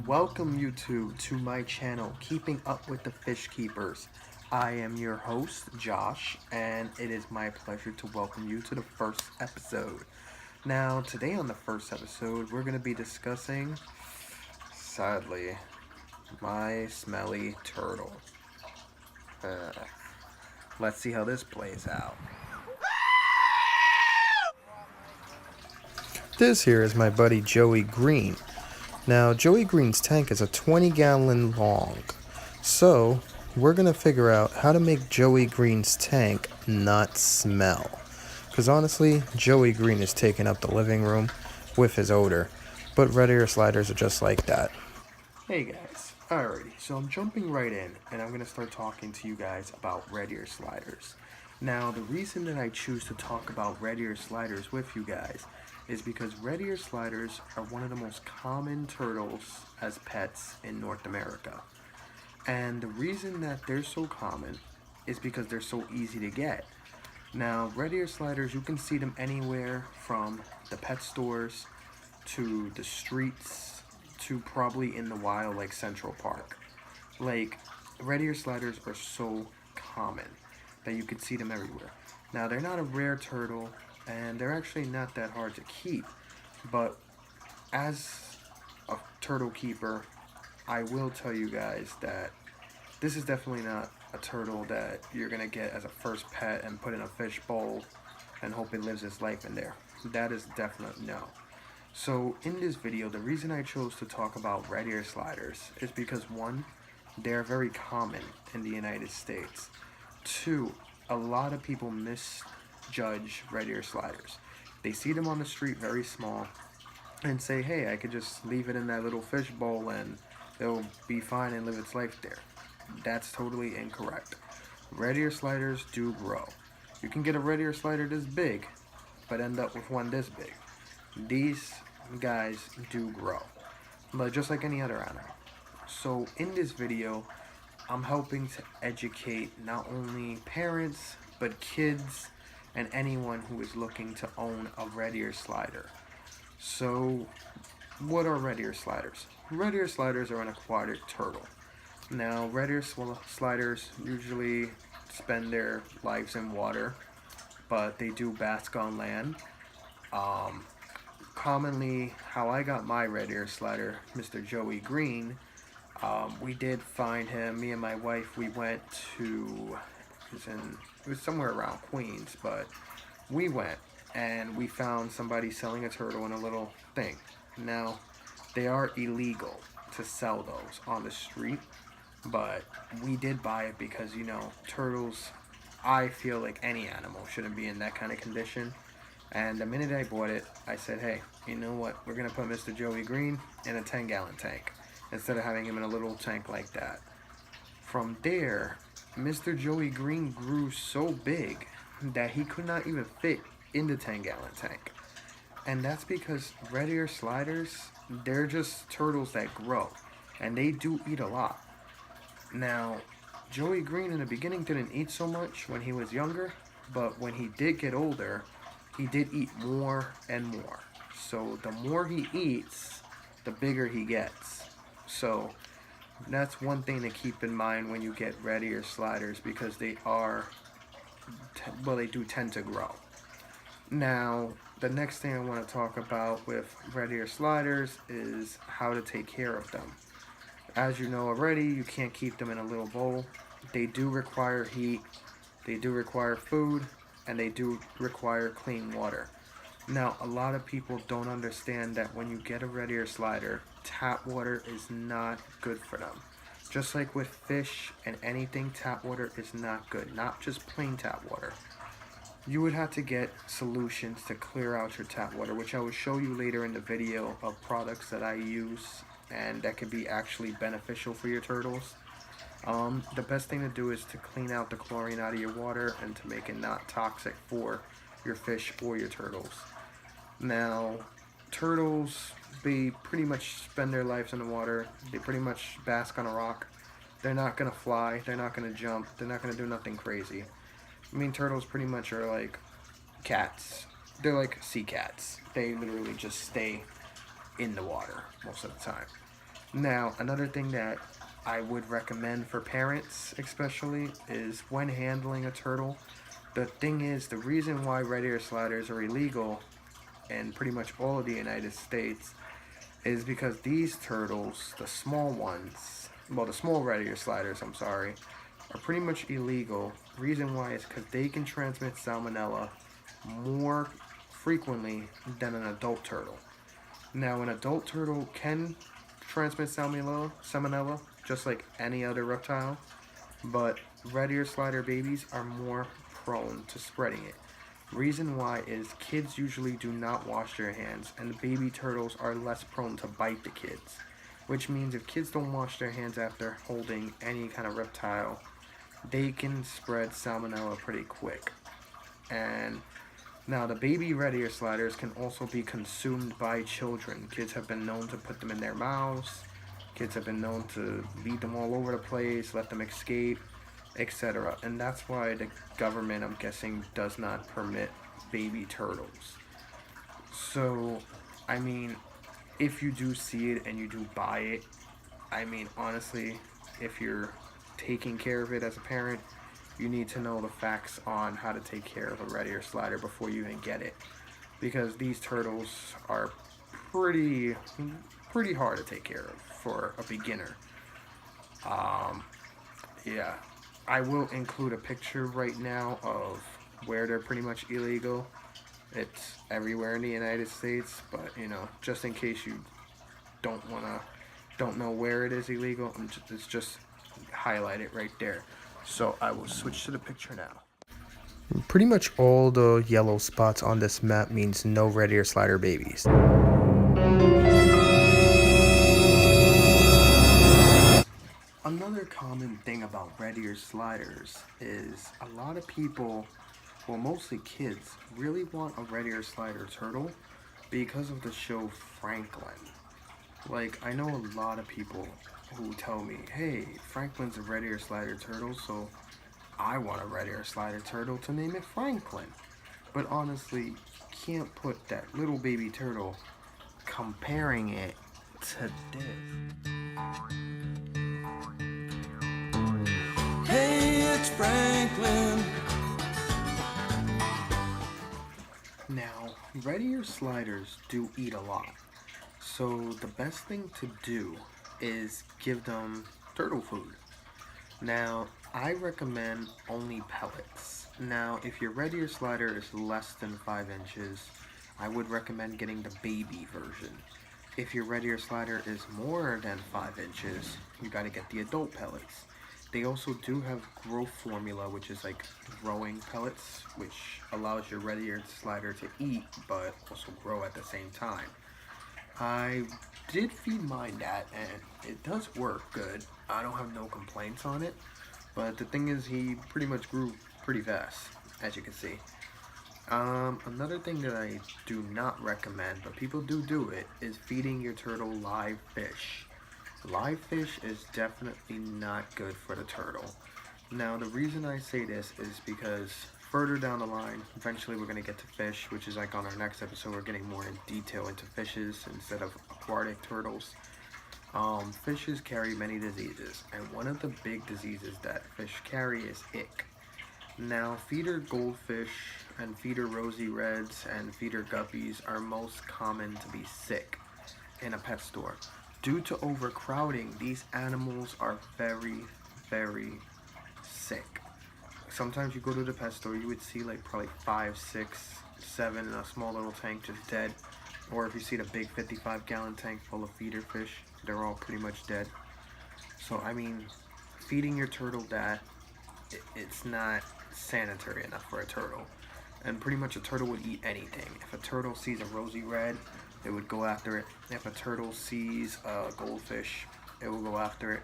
Welcome YouTube to my channel, Keeping Up with the Fish Keepers. I am your host, Josh, and it is my pleasure to welcome you to the first episode. Now, today on the first episode, we're going to be discussing, sadly, my smelly turtle. Uh, let's see how this plays out. This here is my buddy Joey Green. Now, Joey Green's tank is a 20-gallon long. So, we're going to figure out how to make Joey Green's tank not smell. Because honestly, Joey Green is taking up the living room with his odor. But red ear sliders are just like that. Hey guys, alrighty, so I'm jumping right in and I'm going to start talking to you guys about red ear sliders. Now, the reason that I choose to talk about red ear sliders with you guys is because red ear sliders are one of the most common turtles as pets in North America. And the reason that they're so common is because they're so easy to get. Now, red ear sliders, you can see them anywhere from the pet stores to the streets to probably in the wild like Central Park. Like, red ear sliders are so common that you can see them everywhere. Now, they're not a rare turtle and they're actually not that hard to keep, but as a turtle keeper, I will tell you guys that this is definitely not a turtle that you're gonna get as a first pet and put in a fish bowl and hope it lives its life in there. That is definitely no. So in this video, the reason I chose to talk about red ear sliders is because one, they're very common in the United States. Two, a lot of people misjudge red ear sliders. They see them on the street very small and say, hey, I could just leave it in that little fish bowl and it'll be fine and live its life there. That's totally incorrect. Red ear sliders do grow. You can get a red ear slider this big, but end up with one this big. These guys do grow, but just like any other animal. So in this video, I'm helping to educate not only parents, but kids and anyone who is looking to own a red ear slider. So, what are red ear sliders? Red ear sliders are an aquatic turtle. Now, red ear sliders usually spend their lives in water, but they do bask on land. Commonly, how I got my red ear slider, Mr. Joey Green, we did find him. Me and my wife, we went to, it was somewhere around Queens, but we went and we found somebody selling a turtle in a little thing. Now, they are illegal to sell those on the street, but we did buy it because, you know, turtles, I feel like any animal shouldn't be in that kind of condition. And the minute I bought it, I said, hey, you know what, we're going to put Mr. Joey Green in a 10-gallon tank instead of having him in a little tank like that. From there, Mr. Joey Green grew so big that he could not even fit in the 10-gallon tank. And that's because red ear sliders, they're just turtles that grow, and they do eat a lot. Now, Joey Green in the beginning didn't eat so much when he was younger, but when he did get older, he did eat more and more. So the more he eats, the bigger he gets. So that's one thing to keep in mind when you get red ear sliders, because they are, well, they do tend to grow. Now, the next thing I want to talk about with red ear sliders is how to take care of them. As you know already, you can't keep them in a little bowl. They do require heat, they do require food, and they do require clean water. Now, a lot of people don't understand that when you get a red ear slider, tap water is not good for them. Just like with fish and anything, tap water is not good, not just plain tap water. You would have to get solutions to clear out your tap water, which I will show you later in the video of products that I use and that could be actually beneficial for your turtles. The best thing to do is to clean out the chlorine out of your water and to make it not toxic for your fish or your turtles. Now, turtles, they pretty much spend their lives in the water. They pretty much bask on a rock. They're not going to fly. They're not going to jump. They're not going to do nothing crazy. I mean, turtles pretty much are like cats. They're like sea cats. They literally just stay in the water most of the time. Now, another thing that I would recommend for parents, especially, is when handling a turtle. The thing is, the reason why red ear sliders are illegal in pretty much all of the United States is because these turtles, the small ones, well, the small red ear sliders, I'm sorry, are pretty much illegal. Reason why is because they can transmit salmonella more frequently than an adult turtle. Now, an adult turtle can transmit salmonella just like any other reptile, but red ear slider babies are more prone to spreading it. Reason why is kids usually do not wash their hands, and baby turtles are less prone to bite the kids. Which means if kids don't wash their hands after holding any kind of reptile, they can spread salmonella pretty quick. And now the baby red ear sliders can also be consumed by children. Kids have been known to put them in their mouths. Kids have been known to lead them all over the place, let them escape, etc. And that's why the government, I'm guessing, does not permit baby turtles. So, I mean, if you do see it and you do buy it, I mean, honestly, if you're taking care of it as a parent, you need to know the facts on how to take care of a red ear slider before you even get it, because these turtles are pretty pretty hard to take care of for a beginner. Um, yeah, I will include a picture right now of where they're pretty much illegal. It's everywhere in the United States, but just in case you don't know where it is illegal, it's just highlighted right there. So I will switch to the picture now. Pretty much all the yellow spots on this map means no red ear slider babies. Another common thing about red ear sliders is a lot of people, well, mostly kids, really want a red ear slider turtle because of the show Franklin. Like, I know a lot of people who tell me, hey, Franklin's a red ear slider turtle, so I want a red ear slider turtle to name it Franklin. But honestly, you can't put that little baby turtle comparing it to this. Hey, it's Franklin. Now, red ear sliders do eat a lot. So the best thing to do is give them turtle food. Now, I recommend only pellets. Now, if your red ear slider is less than 5 inches, I would recommend getting the baby version. If your red ear slider is more than 5 inches, you gotta get the adult pellets. They also do have growth formula, which is like growing pellets, which allows your red ear slider to eat but also grow at the same time. I did feed mine that, and it does work good. I don't have no complaints on it, but the thing is, he pretty much grew pretty fast, as you can see. Another thing that I do not recommend, but people do it, is feeding your turtle live fish. Live fish is definitely not good for the turtle. Now, the reason I say this is because further down the line, eventually we're going to get to fish, which is like on our next episode, we're getting more in detail into fishes instead of aquatic turtles. Fishes carry many diseases, and one of the big diseases that fish carry is ick. Now, feeder goldfish and feeder rosy reds and feeder guppies are most common to be sick in a pet store. Due to overcrowding, these animals are very, very sick. Sometimes you go to the pet store, you would see like probably 5, 6, 7 in a small little tank just dead. Or if you see the big 55-gallon tank full of feeder fish, they're all pretty much dead. So I mean, feeding your turtle that, it's not sanitary enough for a turtle. And pretty much a turtle would eat anything. If a turtle sees a rosy red, it would go after it. If a turtle sees a goldfish, it will go after it.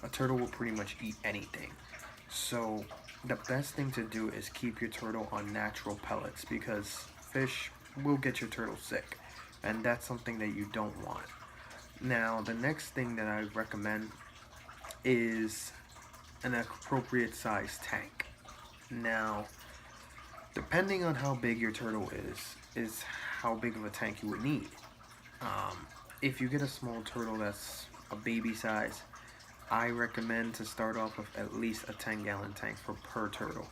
A turtle will pretty much eat anything. So the best thing to do is keep your turtle on natural pellets, because fish will get your turtle sick, and that's something that you don't want. Now, the next thing that I recommend is an appropriate size tank. Now, depending on how big your turtle is how big of a tank you would need. If you get a small turtle that's a baby size, I recommend to start off with at least a 10-gallon tank for per turtle.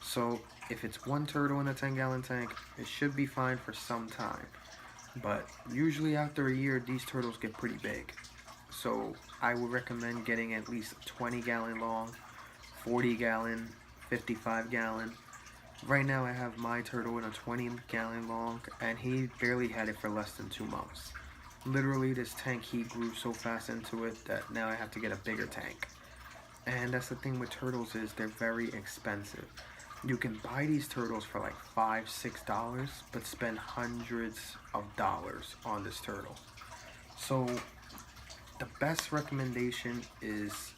So if it's one turtle in a 10-gallon tank, it should be fine for some time. But usually after a year, these turtles get pretty big. So I would recommend getting at least 20-gallon long, 40-gallon, 55-gallon. Right now I have my turtle in a 20-gallon long, and he barely had it for less than 2 months. Literally, this tank, he grew so fast into it that now I have to get a bigger tank. And that's the thing with turtles, is they're very expensive. You can buy these turtles for like $5, $6, but spend hundreds of dollars on this turtle. So the best recommendation is,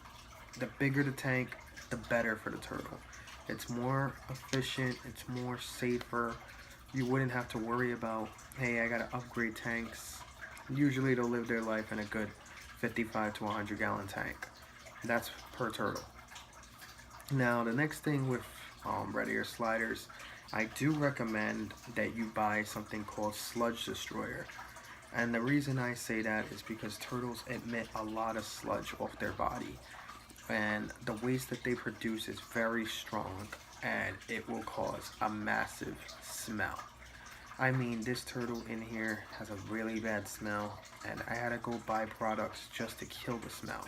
the bigger the tank, the better for the turtle. It's more efficient, it's more safer. You wouldn't have to worry about, hey, I gotta upgrade tanks. Usually they'll live their life in a good 55 to 100-gallon tank. That's per turtle. Now the next thing with red ear sliders, I do recommend that you buy something called Sludge Destroyer. And the reason I say that is because turtles emit a lot of sludge off their body, and the waste that they produce is very strong, and it will cause a massive smell. I mean, this turtle in here has a really bad smell, and I had to go buy products just to kill the smell,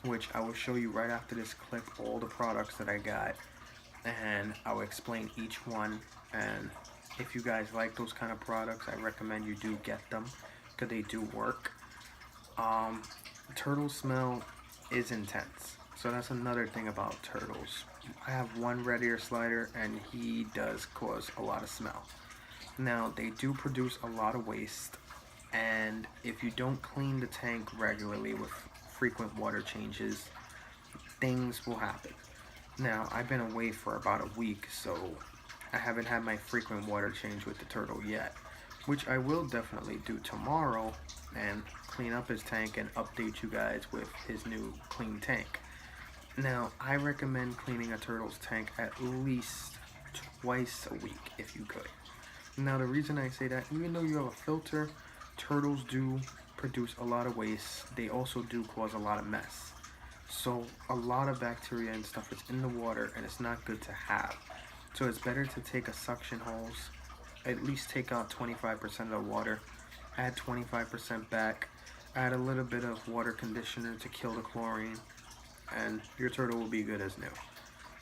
which I will show you right after this clip, all the products that I got, and I'll explain each one. And if you guys like those kind of products, I recommend you do get them, because they do work. Turtle smell is intense, so that's another thing about turtles. I have one red ear slider, and he does cause a lot of smell. Now, they do produce a lot of waste, and if you don't clean the tank regularly with frequent water changes, things will happen. Now, I've been away for about a week, so I haven't had my frequent water change with the turtle yet, which I will definitely do tomorrow, and clean up his tank and update you guys with his new clean tank. Now, I recommend cleaning a turtle's tank at least twice a week if you could. Now, the reason I say that, even though you have a filter, turtles do produce a lot of waste. They also do cause a lot of mess. So a lot of bacteria and stuff is in the water, and it's not good to have. So it's better to take a suction hose, at least take out 25% of the water, add 25% back, add a little bit of water conditioner to kill the chlorine, and your turtle will be good as new.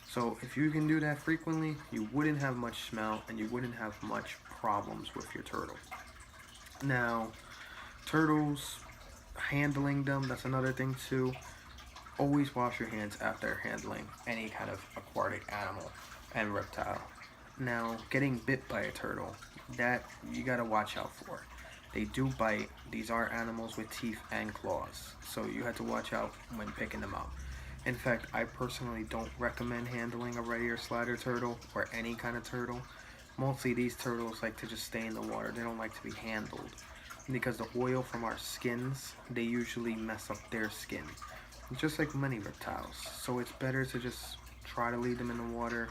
So if you can do that frequently, you wouldn't have much smell, and you wouldn't have much problems with your turtle. Now, turtles, handling them, that's another thing too. Always wash your hands after handling any kind of aquatic animal and reptile. Now, getting bit by a turtle, that you gotta watch out for. They do bite. These are animals with teeth and claws, so you have to watch out when picking them up. In fact, I personally don't recommend handling a red ear slider turtle or any kind of turtle. Mostly these turtles like to just stay in the water. They don't like to be handled, because the oil from our skins, they usually mess up their skin, just like many reptiles. So it's better to just try to leave them in the water,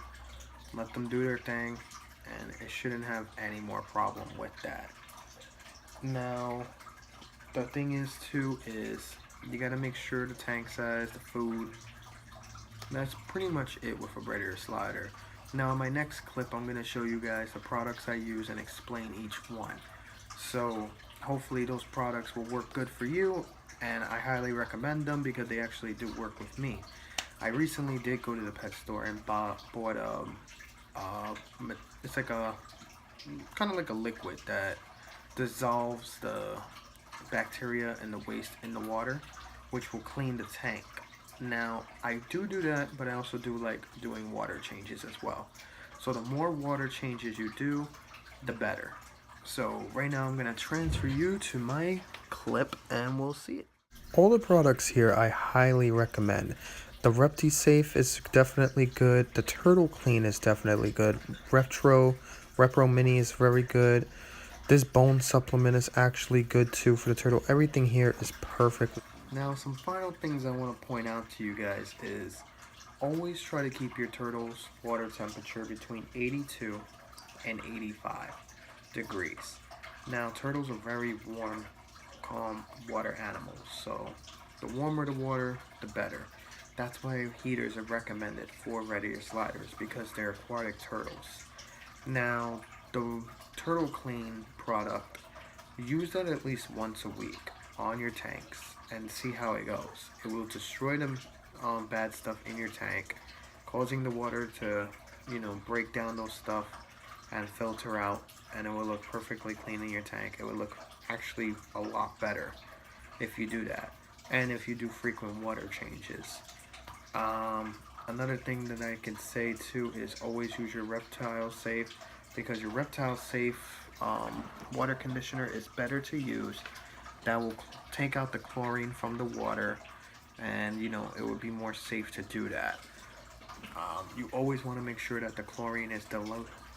let them do their thing, and it shouldn't have any more problem with that. Now, the thing is too, is you gotta make sure the tank size, the food. That's pretty much it with a red ear slider. Now in my next clip, I'm gonna show you guys the products I use and explain each one. So hopefully those products will work good for you, and I highly recommend them because they actually do work with me. I recently did go to the pet store and bought it's like a kind of like a liquid that dissolves the bacteria and the waste in the water, which will clean the tank. Now, I do that, but I also do like doing water changes as well. So the more water changes you do, the better. So right now I'm gonna transfer you to my clip and we'll see it. All the products here I highly recommend. The ReptiSafe is definitely good. The Turtle Clean is definitely good. Repro Mini is very good. This bone supplement is actually good too for the turtle. Everything here is perfect. Now, some final things I want to point out to you guys is always try to keep your turtle's water temperature between 82 and 85 degrees. Now, turtles are very warm call them water animals. So the warmer the water, the better. That's why heaters are recommended for red ear sliders, because they're aquatic turtles. Now, the Turtle Clean product, use that at least once a week on your tanks and see how it goes. It will destroy the bad stuff in your tank, causing the water to, break down those stuff and filter out, and it will look perfectly clean in your tank. It will look actually a lot better if you do that, and if you do frequent water changes. Another thing that I can say too is always use your Reptile Safe, because your Reptile Safe water conditioner is better to use. That will take out the chlorine from the water, and it would be more safe to do that. You always want to make sure that the chlorine is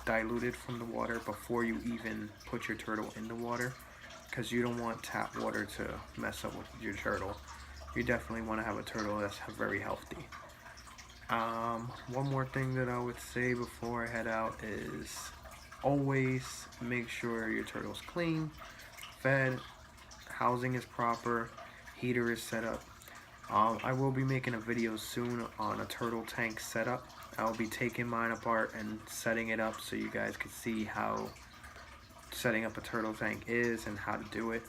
diluted from the water before you even put your turtle in the water, because you don't want tap water to mess up with your turtle. You definitely want to have a turtle that's very healthy. One more thing that I would say before I head out is always make sure your turtle's clean, fed, housing is proper, heater is set up. I will be making a video soon on a turtle tank setup. I'll be taking mine apart and setting it up so you guys can see how setting up a turtle tank is and how to do it.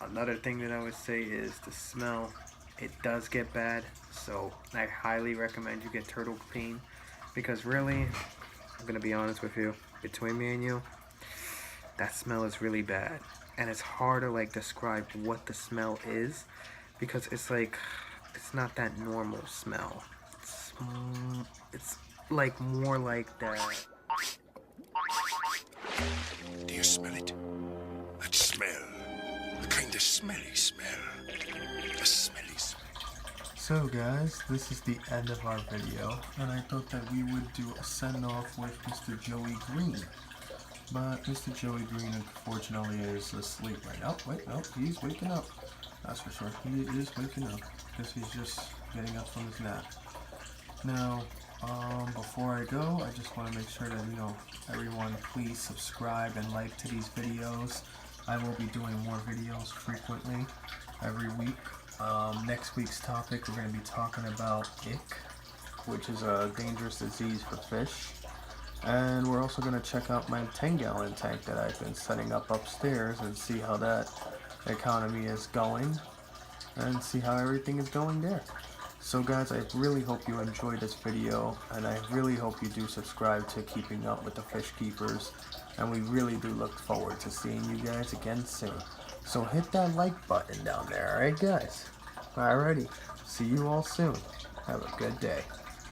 Another thing that I would say is the smell. It does get bad, so I highly recommend you get Turtle Clean, because really, I'm gonna be honest with you, between me and you, that smell is really bad, and it's hard to describe what the smell is, because it's not that normal smell. It's like more like that. Do you smell it? That smell. The kind of smelly smell. The smelly smell. So guys, this is the end of our video, and I thought that we would do a send-off with Mr. Joey Green. But Mr. Joey Green, unfortunately, is asleep right now. Wait, no, he's waking up. That's for sure. He is waking up, because he's just getting up from his nap. Now, before I go, I just want to make sure that, everyone please subscribe and like to these videos. I will be doing more videos frequently, every week. Next week's topic, we're going to be talking about ick, which is a dangerous disease for fish. And we're also going to check out my 10-gallon tank that I've been setting up upstairs and see how that economy is going and see how everything is going there. So guys, I really hope you enjoyed this video, and I really hope you do subscribe to Keeping Up with the Fish Keepers, and we really do look forward to seeing you guys again soon. So hit that like button down there, alright guys? Alrighty, see you all soon. Have a good day.